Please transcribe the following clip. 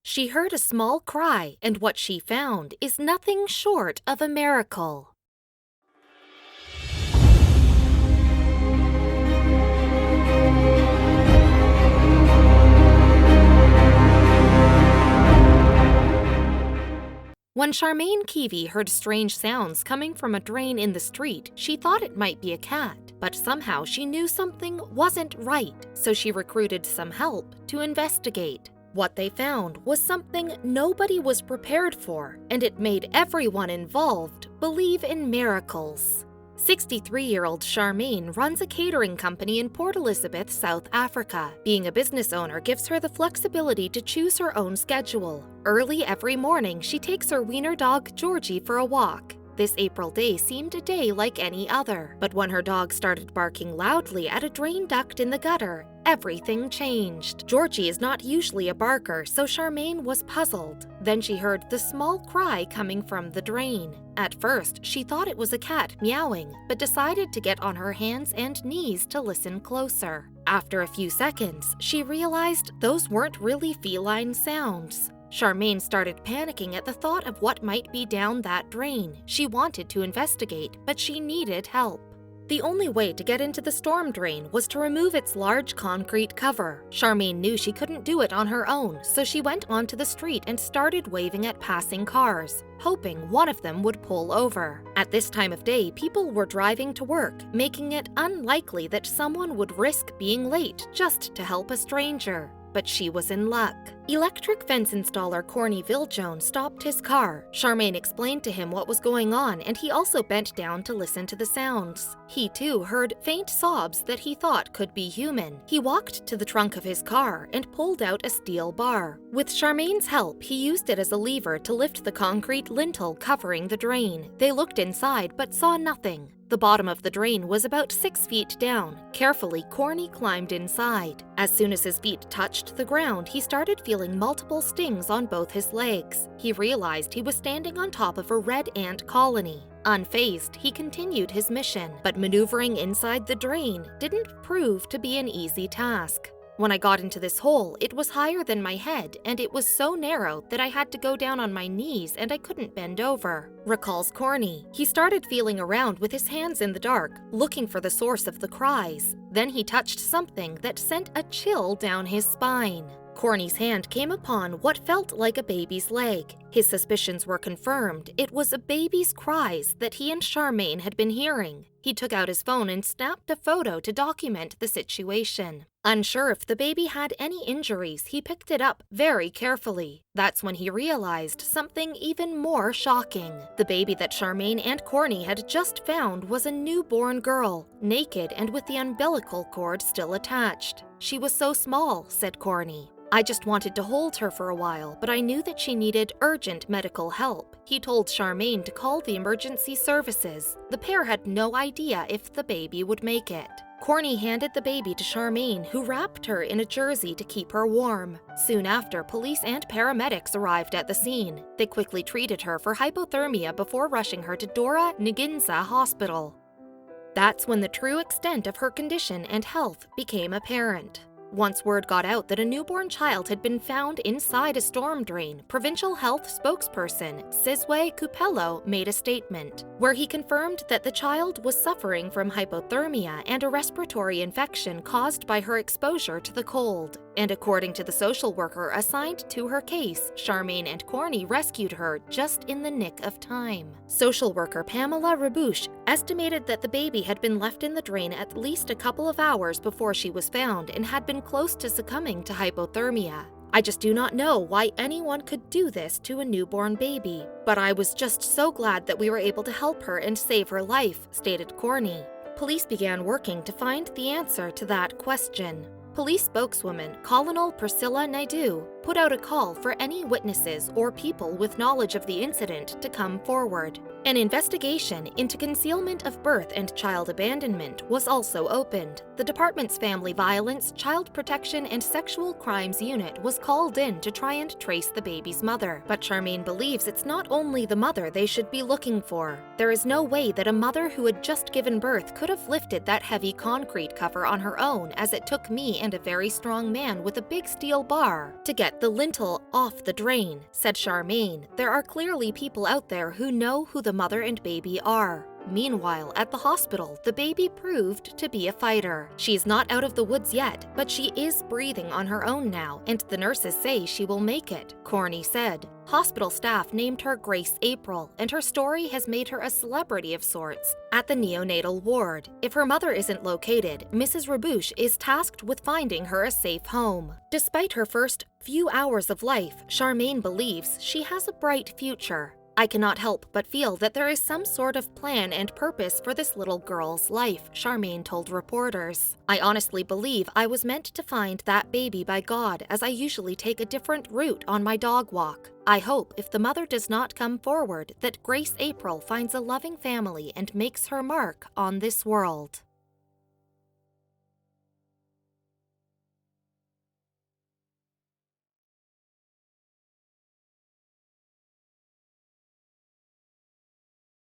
She heard a small cry, and what she found is nothing short of a miracle. When Charmaine Keevy heard strange sounds coming from a drain in the street, she thought it might be a cat, but somehow she knew something wasn't right, so she recruited some help to investigate. What they found was something nobody was prepared for, and it made everyone involved believe in miracles. 63-year-old Charmaine runs a catering company in Port Elizabeth, South Africa. Being a business owner gives her the flexibility to choose her own schedule. Early every morning, she takes her wiener dog, Georgie, for a walk. This April day seemed a day like any other, but when her dog started barking loudly at a drain duct in the gutter, everything changed. Georgie is not usually a barker, so Charmaine was puzzled. Then she heard the small cry coming from the drain. At first, she thought it was a cat meowing, but decided to get on her hands and knees to listen closer. After a few seconds, she realized those weren't really feline sounds. Charmaine started panicking at the thought of what might be down that drain. She wanted to investigate, but she needed help. The only way to get into the storm drain was to remove its large concrete cover. Charmaine knew she couldn't do it on her own, so she went onto the street and started waving at passing cars, hoping one of them would pull over. At this time of day, people were driving to work, making it unlikely that someone would risk being late just to help a stranger. But she was in luck. Electric fence installer Corny Viljoen stopped his car. Charmaine explained to him what was going on, and he also bent down to listen to the sounds. He too heard faint sobs that he thought could be human. He walked to the trunk of his car and pulled out a steel bar. With Charmaine's help, he used it as a lever to lift the concrete lintel covering the drain. They looked inside but saw nothing. The bottom of the drain was about 6 feet down. Carefully, Corny climbed inside. As soon as his feet touched the ground, he started feeling multiple stings on both his legs. He realized he was standing on top of a red ant colony. Unfazed, he continued his mission, but maneuvering inside the drain didn't prove to be an easy task. When I got into this hole, it was higher than my head, and it was so narrow that I had to go down on my knees and I couldn't bend over, recalls Corny. He started feeling around with his hands in the dark, looking for the source of the cries. Then he touched something that sent a chill down his spine. Corny's hand came upon what felt like a baby's leg. His suspicions were confirmed. It was a baby's cries that he and Charmaine had been hearing. He took out his phone and snapped a photo to document the situation. Unsure if the baby had any injuries, he picked it up very carefully. That's when he realized something even more shocking. The baby that Charmaine and Corny had just found was a newborn girl, naked and with the umbilical cord still attached. She was so small, said Corny. I just wanted to hold her for a while, but I knew that she needed urgent medical help. He told Charmaine to call the emergency services. The pair had no idea if the baby would make it. Corny handed the baby to Charmaine, who wrapped her in a jersey to keep her warm. Soon after, police and paramedics arrived at the scene. They quickly treated her for hypothermia before rushing her to Dora Nginza Hospital. That's when the true extent of her condition and health became apparent. Once word got out that a newborn child had been found inside a storm drain, provincial health spokesperson Sizwe Kupelo made a statement, where he confirmed that the child was suffering from hypothermia and a respiratory infection caused by her exposure to the cold. And according to the social worker assigned to her case, Charmaine and Corny rescued her just in the nick of time. Social worker Pamela Rabouche estimated that the baby had been left in the drain at least a couple of hours before she was found and had been close to succumbing to hypothermia. I just do not know why anyone could do this to a newborn baby, but I was just so glad that we were able to help her and save her life, stated Corny. Police began working to find the answer to that question. Police spokeswoman Colonel Priscilla Naidu put out a call for any witnesses or people with knowledge of the incident to come forward. An investigation into concealment of birth and child abandonment was also opened. The department's Family Violence, Child Protection, and Sexual Crimes Unit was called in to try and trace the baby's mother. But Charmaine believes it's not only the mother they should be looking for. There is no way that a mother who had just given birth could have lifted that heavy concrete cover on her own, as it took me and a very strong man with a big steel bar to get the lintel off the drain, said Charmaine. There are clearly people out there who know who the mother and baby are. Meanwhile, at the hospital, the baby proved to be a fighter. She's not out of the woods yet, but she is breathing on her own now, and the nurses say she will make it, Corny said. Hospital staff named her Grace April, and her story has made her a celebrity of sorts at the neonatal ward. If her mother isn't located, Mrs. Rabouche is tasked with finding her a safe home. Despite her first few hours of life, Charmaine believes she has a bright future. I cannot help but feel that there is some sort of plan and purpose for this little girl's life, Charmaine told reporters. I honestly believe I was meant to find that baby by God, as I usually take a different route on my dog walk. I hope if the mother does not come forward that Grace April finds a loving family and makes her mark on this world.